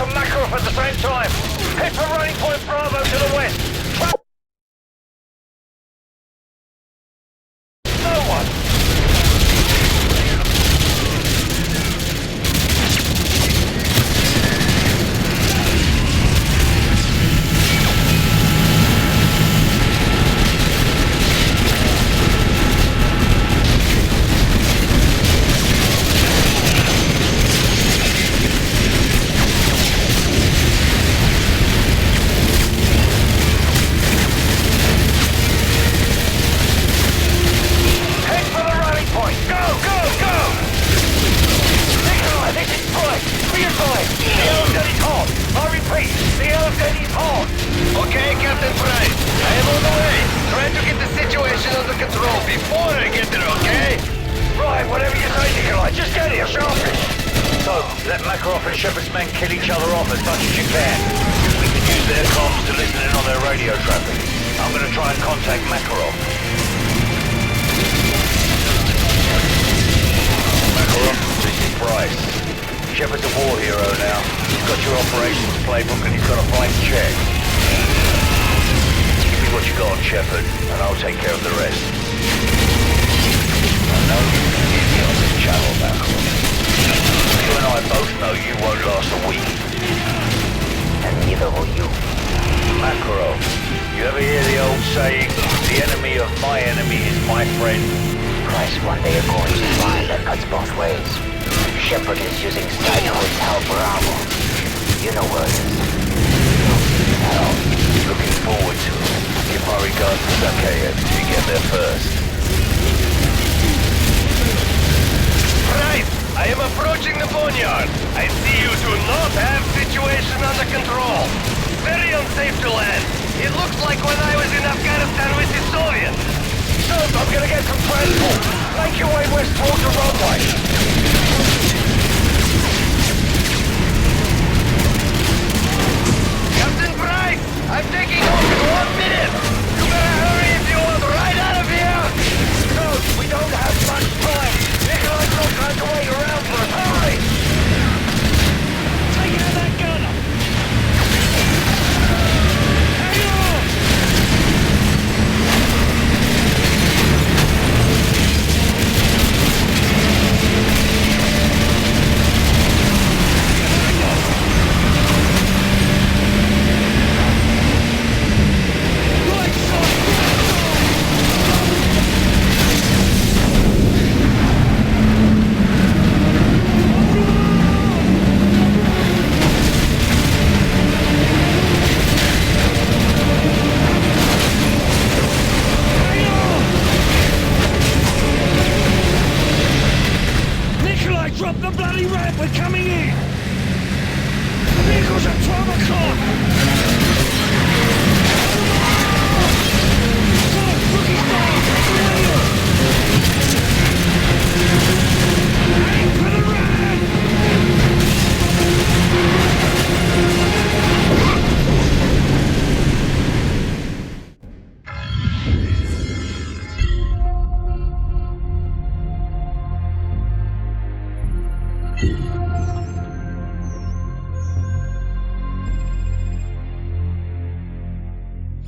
and Makarov at the same time. Head for running point Bravo to the west. No one. Let Makarov and Shepard's men kill each other off as much as you can. We can use their comms to listen in on their radio traffic. I'm going to try and contact Makarov. Makarov, this is Bryce. Shepard's a war hero now. He's got your operations playbook and he's got a blank check. Give me what you got on Shepard, and I'll take care of the rest. I know you can hear me on this channel, Makarov. You and I both know you won't last a week. And neither will you. Makarov, you ever hear the old saying, the enemy of my enemy is my friend? Christ, one day you're going to find that cuts both ways. Shepard is using Cytoid's help Bravo. You know where it is. Well, looking forward to it. Give my regards to Zakhaev if you get there first. Right! I am approaching the boneyard. I see you do not have situation under control. Very unsafe to land. It looks like when I was in Afghanistan with the Soviets. So, I'm gonna get some transport. Make your way west towards the runway. Captain Price! I'm taking off in 1 minute! You better hurry if you want right out of here! No, we don't have much time. Nikolai's not going to wait around for us. Hurry! Take out that gunner! Hang on! Right side! Nikolai, drop the bloody ramp! We're coming in! Vehicles at 12 o'clock! Rookie stars, take the wheel! Aim for the ramp!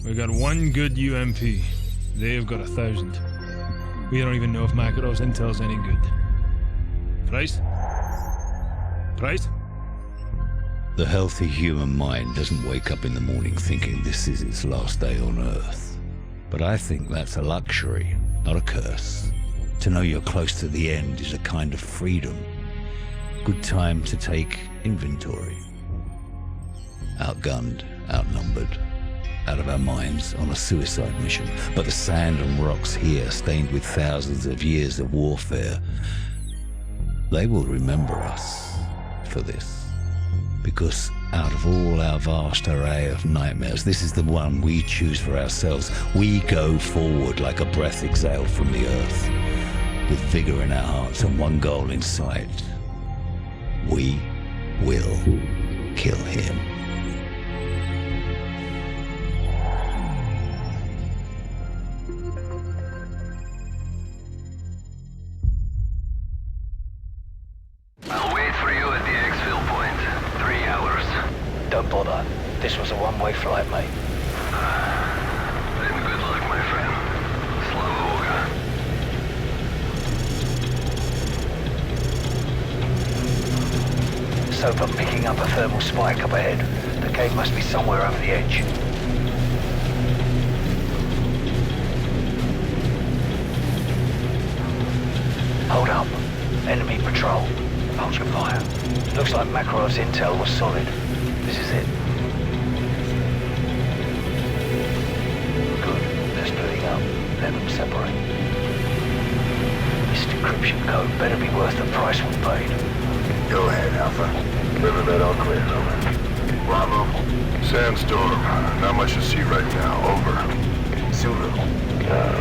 We got one good UMP. They've got 1,000. We don't even know if Makarov's intel's any good. Price? Price? The healthy human mind doesn't wake up in the morning thinking this is its last day on Earth. But I think that's a luxury, not a curse. To know you're close to the end is a kind of freedom. Good time to take inventory. Outgunned, outnumbered, out of our minds on a suicide mission. But the sand and rocks here, stained with thousands of years of warfare, they will remember us for this. Because out of all our vast array of nightmares, this is the one we choose for ourselves. We go forward like a breath exhaled from the earth, with vigor in our hearts and one goal in sight. We will kill him. I'll wait for you at the exfil point. 3 hours. bother. This was a one-way flight, mate. Then good luck, my friend. Слава Богу. Soap, I'm picking up a thermal spike up ahead. The cave must be somewhere over the edge. Hold up. Enemy patrol. Hold your fire. Looks like Makarov's intel was solid. This is it. Good. They're splitting up. Let them separate. This decryption code better be worth the price we paid. Go ahead, Alpha. Riverbed all clear, over. Bravo. Sandstorm. Not much to see right now, over. Zulu.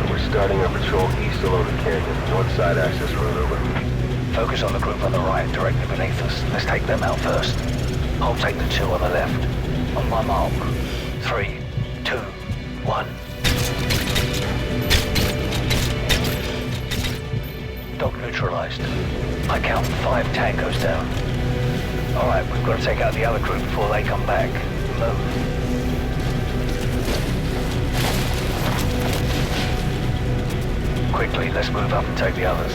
We're starting our patrol east along the canyon. North side access road, over. Focus on the group on the right, directly beneath us. Let's take them out first. I'll take the two on the left. On my mark. 3, 2, 1. Dog neutralized. I count 5 tangos down. Alright, we've got to take out the other group before they come back. Move. Quickly, let's move up and take the others.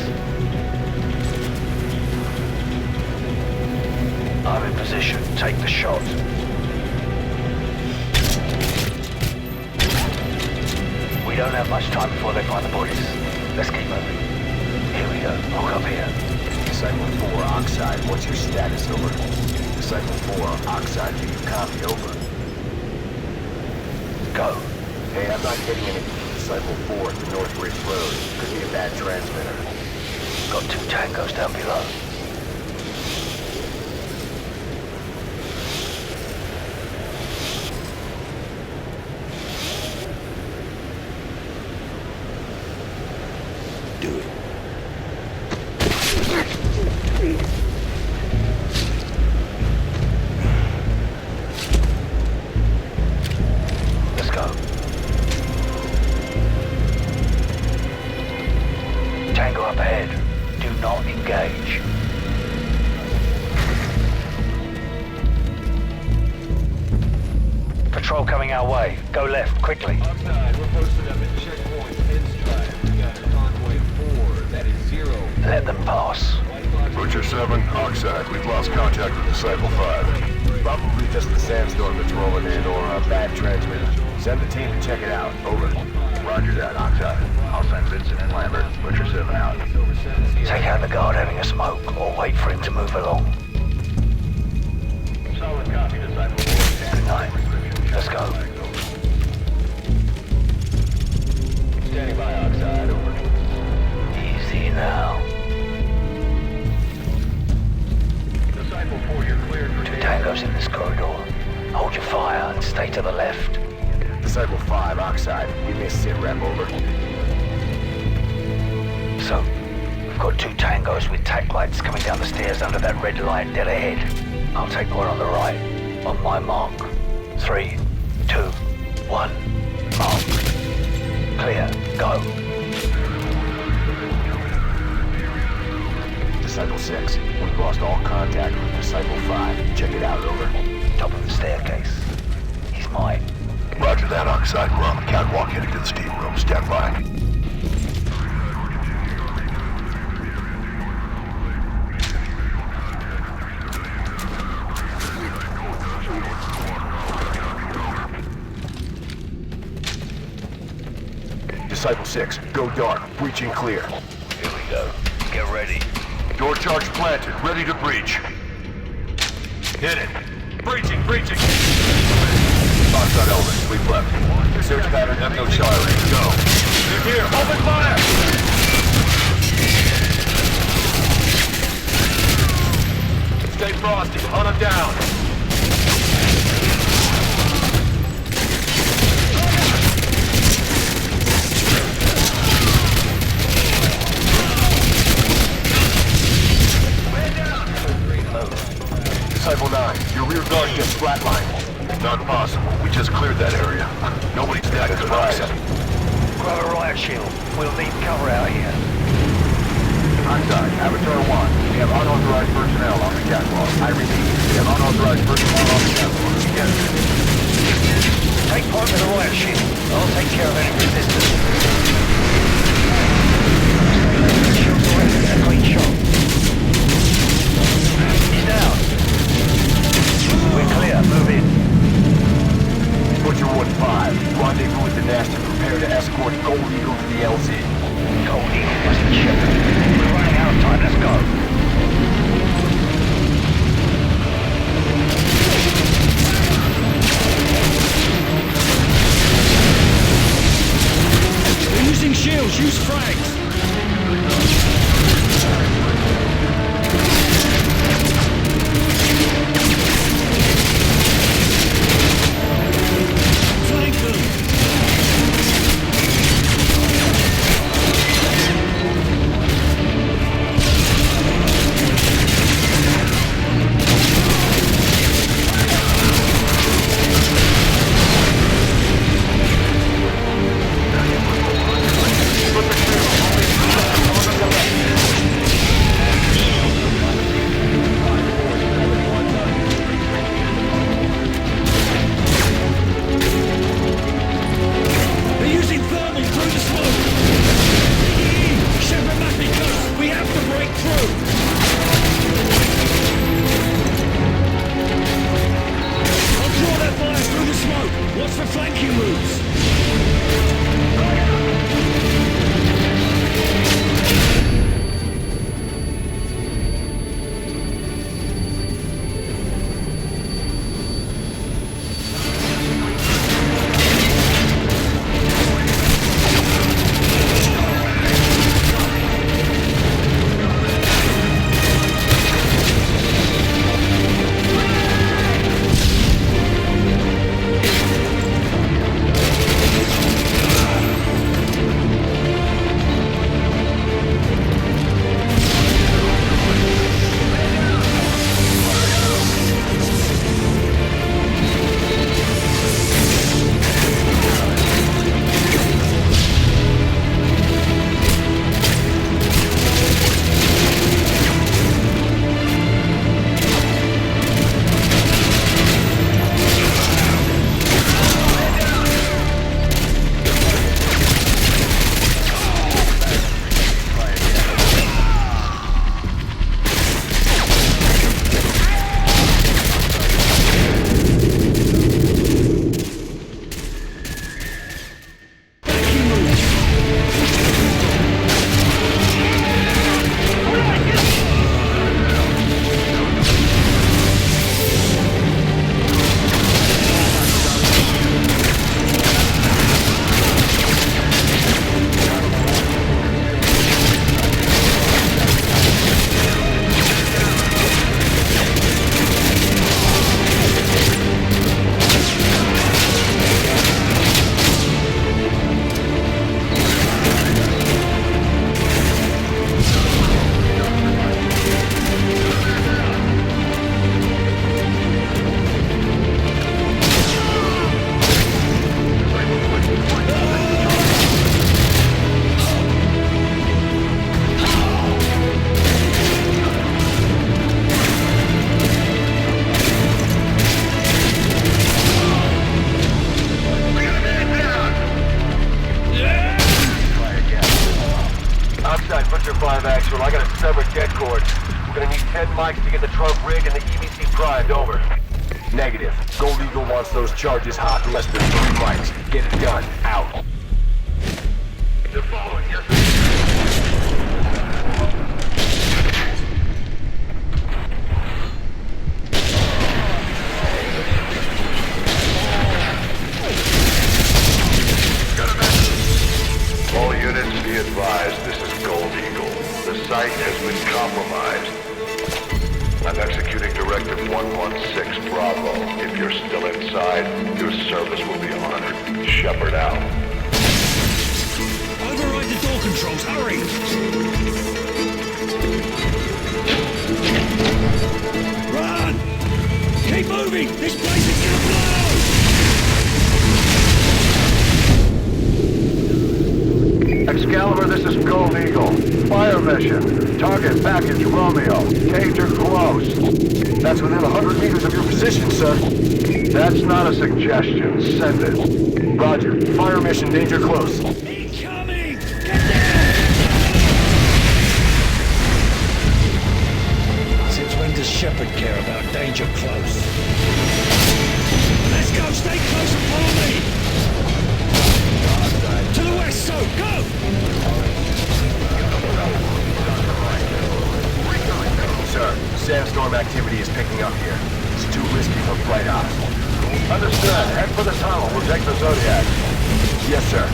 I'm in position. Take the shot. We don't have much time before they find the bodies. Let's keep moving. Here we go. Look up here. Disciple 4, Oxide. What's your status, over? Disciple 4, Oxide. Do you copy, over? Go. Hey, I'm not getting anything from Disciple 4 at the North Ridge Road. Could be a bad transmitter. Got 2 tangos down below. Do it. Let's go. Tango up ahead. Do not engage. Patrol coming our way. Go left, quickly. Outside, we're posted up at checkpoint Pinstripe. We got a convoy of 4. That is 0. Let them pass. Butcher 7, Oxide. We've lost contact with Disciple 5. Probably just the sandstorm that's rolling in or a bad transmitter. Send the team to check it out. Over. Roger that, Oxide. I'll send Vincent and Lambert. Butcher 7 out. Take out the guard having a smoke, or wait for him to move along. Solid copy, Disciple 4. Good night. Let's go. Standing by, Oxide, over. Easy now. Disciple 4, you're cleared for 2 tangos in this corridor. Hold your fire and stay to the left. Disciple 5, Oxide. Give me a sit rep, over. So, we've got 2 tangos with tack lights coming down the stairs under that red light dead ahead. I'll take the one on the right. On my mark. 3, 2, 1. Mark. Clear. Go. Disciple 6. We've lost all contact with Disciple 5. Check it out, over. Top of the staircase. He's mine. Roger that, Oxide. We're on the catwalk heading to the steam room. Stand by. Disciple 6, go dark. Breaching clear. Here we go. Get ready. Door charge planted. Ready to breach. Hit it. Breaching. Oxide element, sweep left. Search pattern, Echo Charlie. Go. They're here. Open fire! Stay frosty. Hunt them down. Disciple 9, your rear guard just flatlined. Not possible. We just cleared that area. Nobody's that good, Oxide. Grab a riot shield. We'll need cover out here. Oxide, Avatar 1. We have unauthorized personnel on the catwalk. I repeat, we have unauthorized personnel on the catwalk. Take point with the riot ship. I'll take care of any resistance. Shoot direct, get a clean shot. He's down. We're clear, move in. Butcher 1-5. Rendezvous with the Nest and prepare to escort Gold Eagle to the LZ. Gold Eagle mustn't ship. We're running out of time, let's go. They're using shields, use frags! Flank them! They're using thermal through the smoke! Shepard must be close! We have to break through! I'll draw their fire through the smoke! Watch for flanking moves! Butcher 5 actual. I got a severed jet cord. We're gonna need 10 mics to get the trunk rigged and the EBC primed. Over. Negative. Gold Eagle wants those charges hot in less than 3 mics. Get it done. Out. They're following. Yes, sir. All units be advised, this is Gold Eagle. The site has been compromised. I'm executing Directive 116 Bravo. If you're still inside, your service will be honored. Shepard out. Override the door controls, hurry! Run! Keep moving! This place is gonna blow! Excalibur, this is Gold Eagle. Fire mission. Target package Romeo. Danger close. That's within 100 meters of your position, sir. That's not a suggestion. Send it. Roger. Fire mission. Danger close. Incoming! Get down! Since when does Shepard care about danger close? Let's go! Stay close and follow me! To the west, so go! Sir, sandstorm activity is picking up here. It's too risky for flight ops. Understood. Head for the tunnel. We'll take the Zodiac. Yes, sir.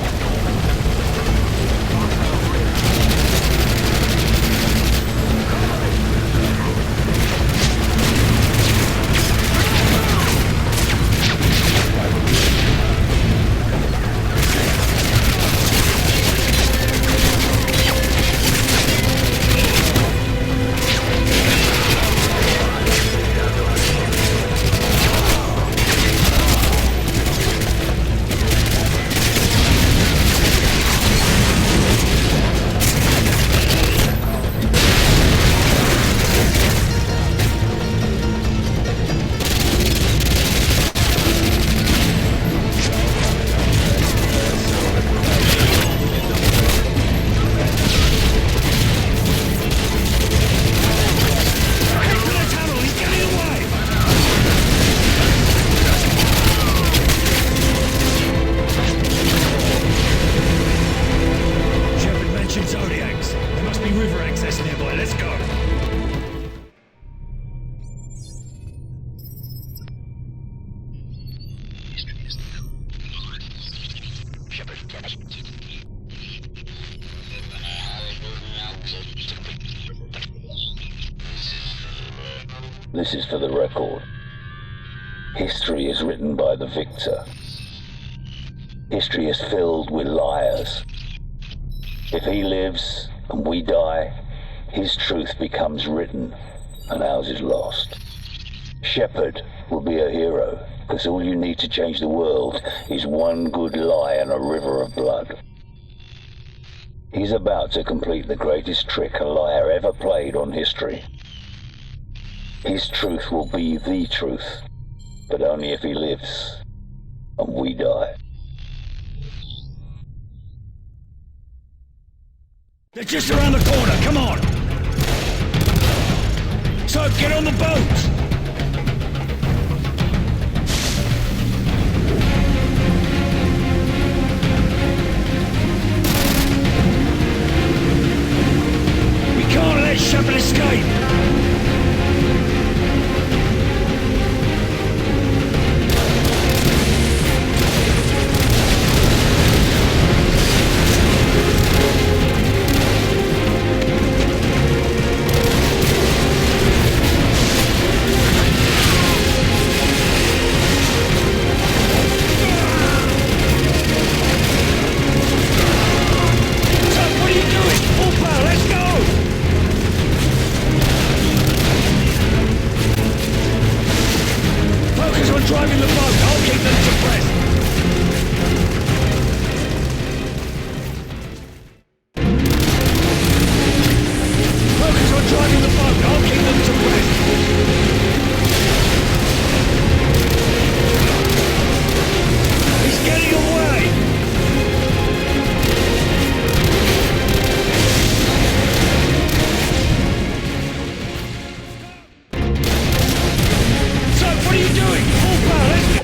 This is for the record. History is written by the victor. History is filled with liars. If he lives and we die, his truth becomes written and ours is lost. Shepard will be a hero, because all you need to change the world is one good lie and a river of blood. He's about to complete the greatest trick a liar ever played on history. His truth will be the truth, but only if he lives and we die. They're just around the corner, come on! So get on the boat! Can't let Shepard escape! Driving the boat, I'll keep them suppressed. Focus on driving the boat, I'll keep them suppressed. He's getting away. So, what are you doing? Full power, let's go.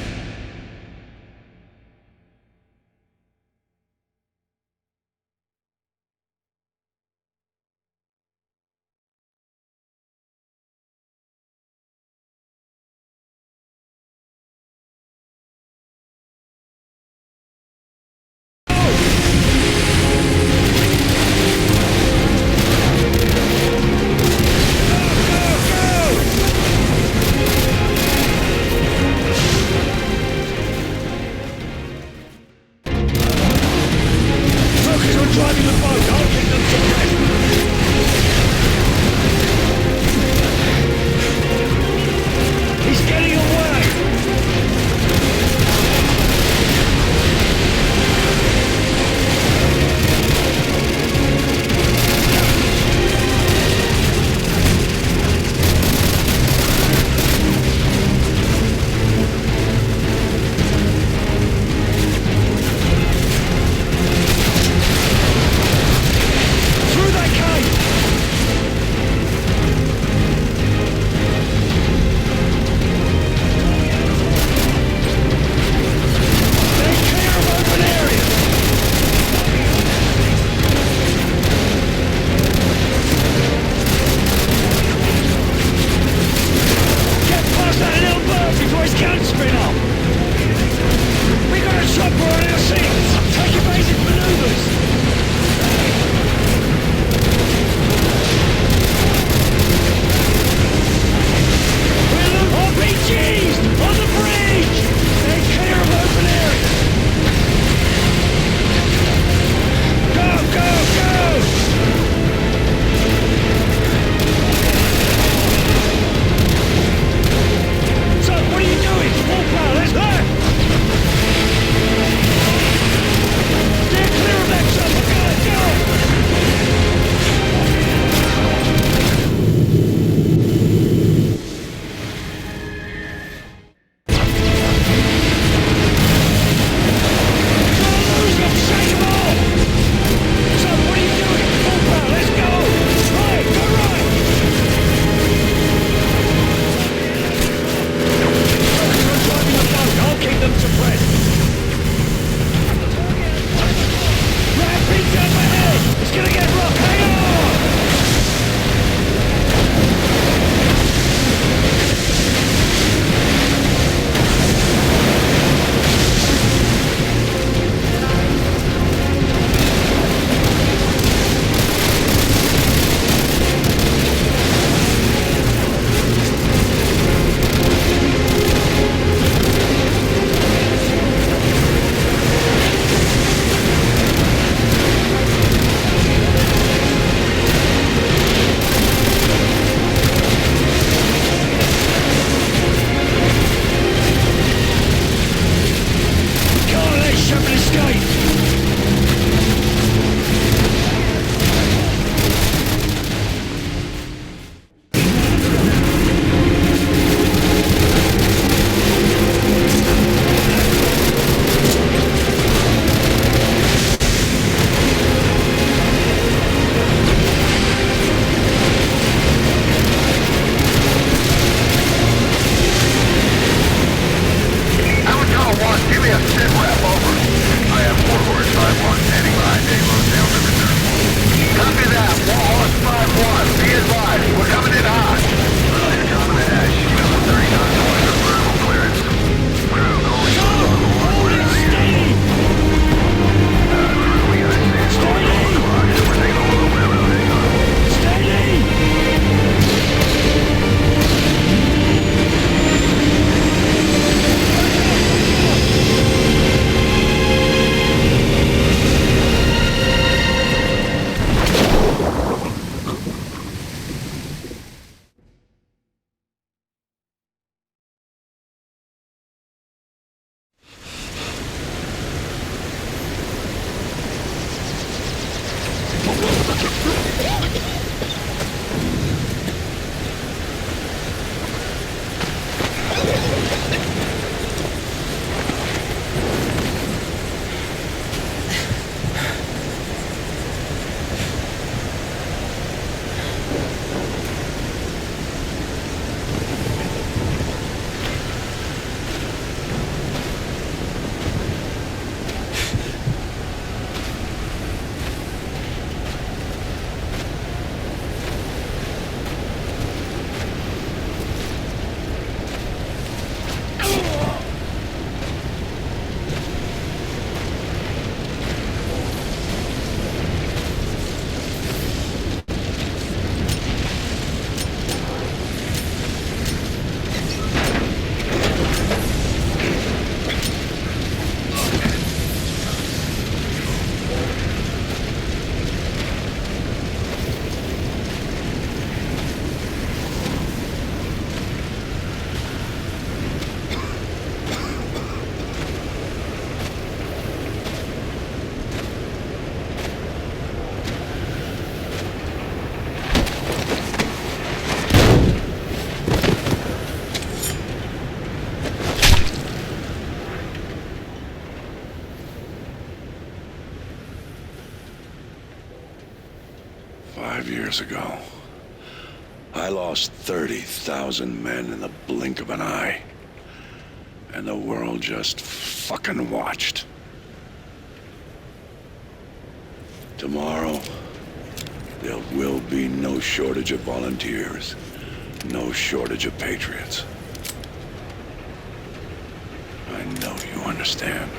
Years ago, I lost 30,000 men in the blink of an eye. And the world just fucking watched. Tomorrow, there will be no shortage of volunteers, no shortage of patriots. I know you understand.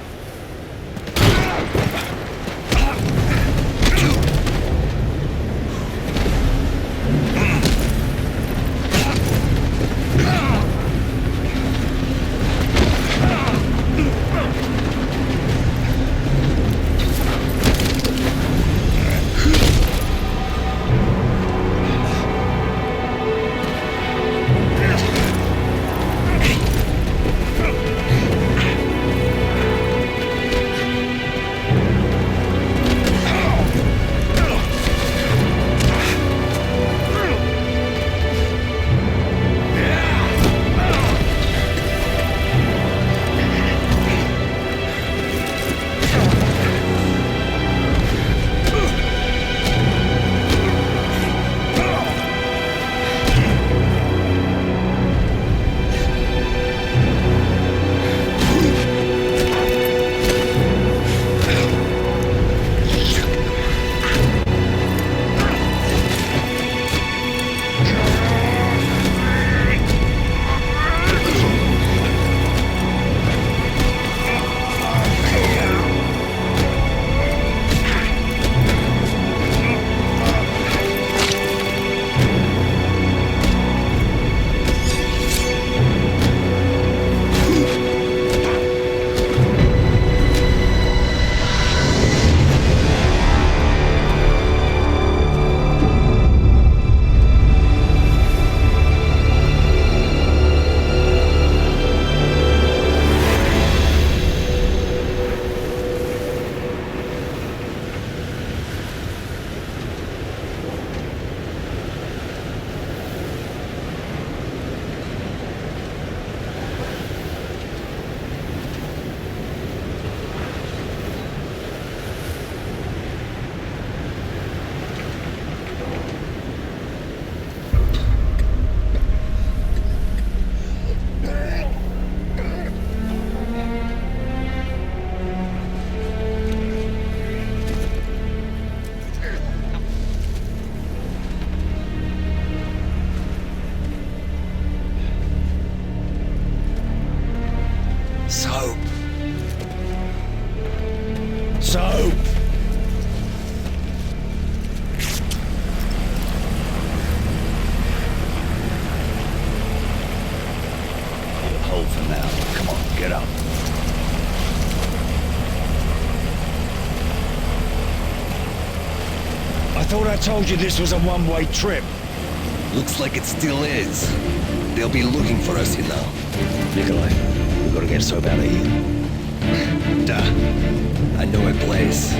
thought I told you this was a one-way trip. Looks like it still is. They'll be looking for us, you know. Nikolai, we gotta get Soap out of here. Duh. I know a place.